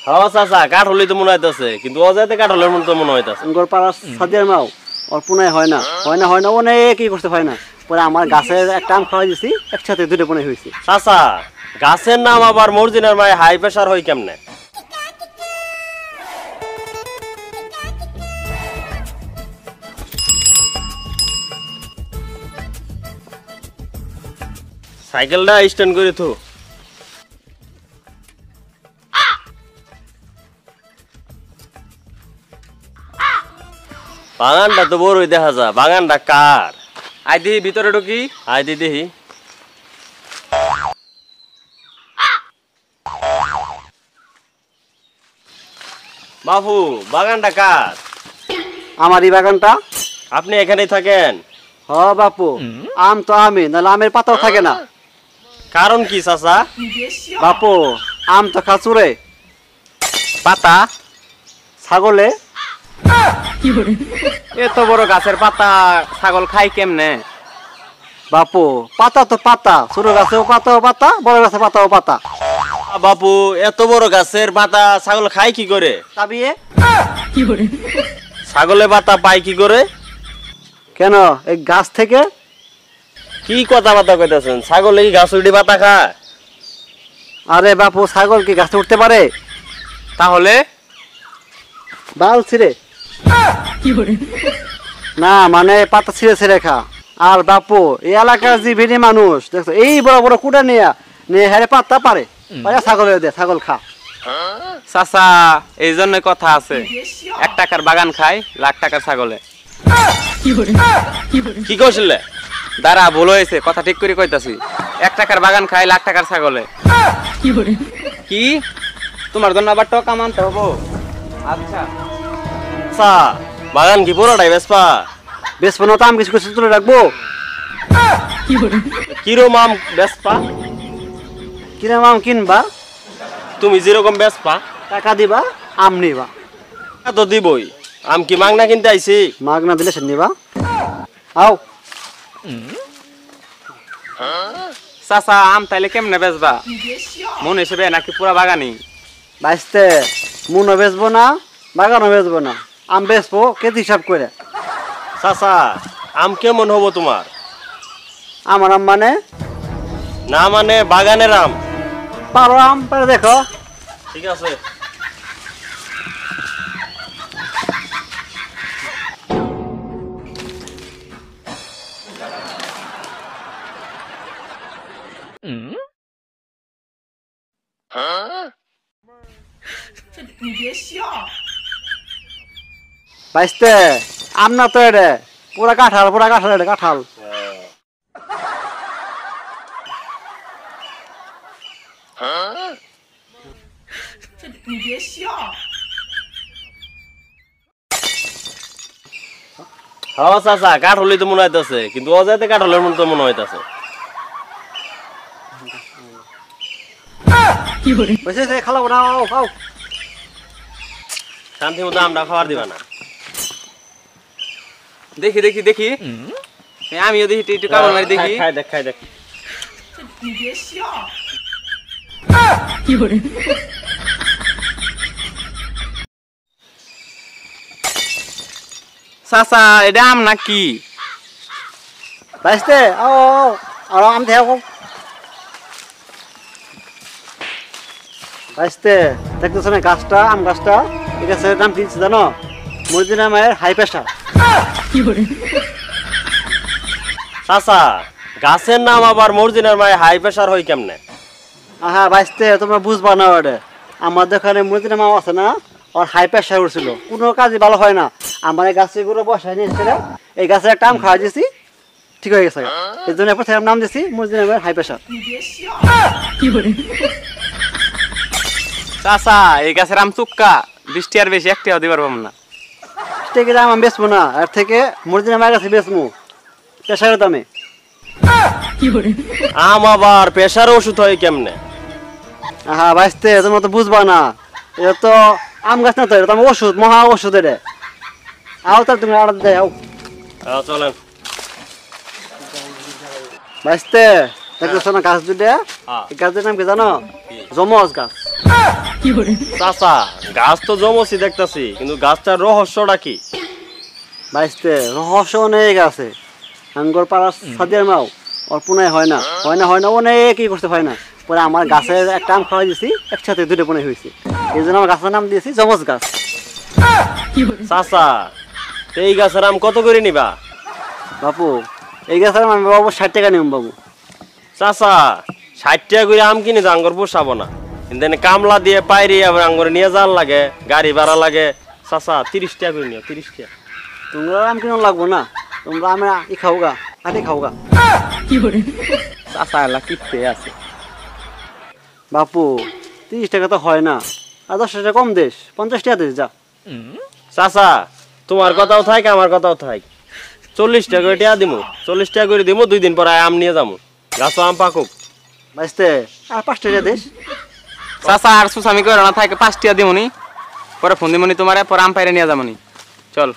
হ্যাঁ চাচা কাঠলি তো মনে হইতাছে কিন্তু অজাতে কাঠলের মতো মনে হইতাছে গর পাড়া সাদিয়ার মাও ওর পুনায় হয় না অনেকই করতে হয় না পরে আমার গাছের একটা আম খাওয়াই দিছি একসাথে দুটো পুনাই হয়েছে। চাচা গাছের নাম আবার মর্জিনার মায়ে হাই প্রেসার হয় কেমনে? সাইকেলটা স্ট্যান্ড করে থো। বাগানটা তো বড়ই দেখা যা, বাগানটা কার? আই দিহি ভিতরে ঢুকি। আয় দি দেখি। বাবু বাগানটা কার? আমার এই বাগানটা। আপনি এখানেই থাকেন? হ বাপু, আম তো আমি নাহলে আমের পাতাও থাকে না। কারণ কি চাচা? বাপু আম তো খাচুরে, পাতা ছাগলে। এত বড় গাছের পাতা ছাগল খাই কেমনে? বাপু পাতা তো পাতা, ছোট গাছেও পাতাও পাতা, বড় গাছের পাতাও পাতা। বাপু এত বড় গাছের পাতা ছাগল খায় কি করে? তাবিয়ে ছাগলে পাতা পায় কি করে? কেন এই গাছ থেকে? কি কথা বার্তা কইতাছেন? ছাগলে কি গাছ উঠে পাতা খায়? আরে বাপু ছাগল কি গাছে উঠতে পারে? তাহলে বাল ছিঁড়ে না, মানে পাতা ছিঁড়ে ছিঁড়ে খা। আর বাপু এই এলাকার যে ভিড়ি মানুষ দেখছো এই বড় বড় কুড়া নিয়ে হ্যারে পাতা পারে ছাগলের দে, ছাগল খা। চাচা এই জন্য কথা আছে, 1 টাকার বাগান খায় লাখ টাকার ছাগলে। কি কইছিলে? দাঁড়া ভুল হয়েছে, কথা ঠিক করে কইতাছি। 1 টাকার বাগান খায় লাখ টাকার ছাগলে। কি তোমার জন্য আবার টাকা মানতে হবো? আচ্ছা চাচা বাগান কি পুরোটাই বেসপা? বেসপনো তো আম কিছু কিছু তুলে রাখবো। কিরম আম বেসপা? কিরম আম কিনবা? তুমি যেরকম বেসপা টাকা দিবা, আম নিবা। তো দিবই, আম কি মাগনা কিনতে আইছি? মাগনা দিলে সে নিবা। আও চাচা আম তাইলে কেমনে বেচবা? মন হিসেবে নাকি পুরা বাগানি? বাইসতে মুনও বেচবো না, বাগানও বেচবো না, আম বেচবো কেজি হিসাব করে। চাচা আম কেমন হবো তোমার? আমার আম মানে? না মানে বাগানের আম। পারো আম পারে দেখো। ঠিক আছে। বাইসতে আম না তো এটা পুরা কাঁঠাল, পুরা কাঁঠাল, এটা কাঁঠাল। হ্যাঁ চাচা কাঠলি তো মনে হইতাছে কিন্তু অজাতে কাঠলের মতো মনে হইতাছে। খালাবো না, খাও। শান্তি মতো আমরা খাবার দিবা না? দেখি দেখি দেখি, আমিও দেখি একটু কামড় মারি দেখি। খাই দেখ খাই দেখ। চাচা এটা আম নাকি? বাইসতে আর আম দেখো। বাইসতে দেখতেছ না গাছটা, আম গাছটা, এই গাছের নাম কি জানো? মর্জিনা মায়ের হাই প্রেসার। চাচা গাছের নাম আবার মর্জিনার মায়ে হাই প্রেসার হয় কেমনে? হ্যাঁ বাইসতে তোমরা বুঝবা না ওটা। আমাদের ওখানে মর্জিনা মাম আছে না, ওর হাই প্রেসার উঠছিল, কোনো কাজই ভালো হয় না। আমার এই গাছের গুলো বসায় নিয়েছিল, এই গাছের একটা আম খাওয়া দিয়েছি, ঠিক হয়ে গেছে। এই জন্য এরপর নাম দিয়েছি মর্জিনা মায়ের হাই প্রেসার। চাচা এই গাছের আম চুক্কা, 20 টাকার বেশি 1 টাকাও দিবার পাবো না। থেকে আম আমি বেচবো না, এর থেকে মর্জিনা মায়ের কাছে বেচবো প্রেসারের দামে। আম আবার প্রেসার ওষুধ হয় কেমনে? হ্যাঁ বাইসতে তোমরা তো বুঝবা না, এটা তো আম গাছ না, তো এটা তো ওষুধ, মহা ওষুধ। এটা আও তার তুমি অর্ডার দেয়। চলেন বাইসতে দেখতেছ না গাছ দুটা, এই গাছের নাম কি জানো? জমজ গাছ। চাচা গাছ তো জমছি দেখতাছি, কিন্তু গাছটার রহস্যটা কি? বাইসতে রহস্য অনেক আছে। আঙ্গর পাড়ার সাদিয়ার মাও ওর পুনায় হয় না অনেক ই করতে হয় না। পরে আমার গাছের একটা আম খাওয়াই দিছি, একসাথে দুটো পুনাই হয়েছে। এই জন্য আমার গাছের নাম দিয়েছি জমজ গাছ। চাচা এই গাছের আম কত করে নিবা? বাপু এই গাছের আম আমি বাবু 60 টাকা নিম বাবু। চাচা 60 টাকা করে আম কিনে তো আঙ্গর পোষাবো না, কিন্তু এনে কামলা দিয়ে পাইরি আবার আঙ্গরে নিয়ে যাওয়ার লাগে, গাড়ি ভাড়া লাগে। চাচা 30 টাকা করে নিও, 30 টাকা। তোমরা আম কিনো লাগবো না, তোমরা আমি ই খাও গা, আটি খাও গা। চাচা এলা কিপতে আছে। বাপু 30 টাকা তো হয় না, আর 10 টাকা কম দেশ, 50 টাকা দেশ যা। চাচা তোমার কথাও থাক আমার কথাও থাক, 40 টাকা করে টিয়া দিমু, 40 টাকা করে দিমু। 2 দিন পরে আম নিয়ে যাবো, গাছ আম পাকুক। বাইসতে আর 5 টাকা দেশ। চাচা আর সুসামি করে না থাকে 5 টিয়া দিমুনি, পরে ফোন দিমুনি তোমারে, পরে আম পাইরে নিয়ে যামুনি। চল।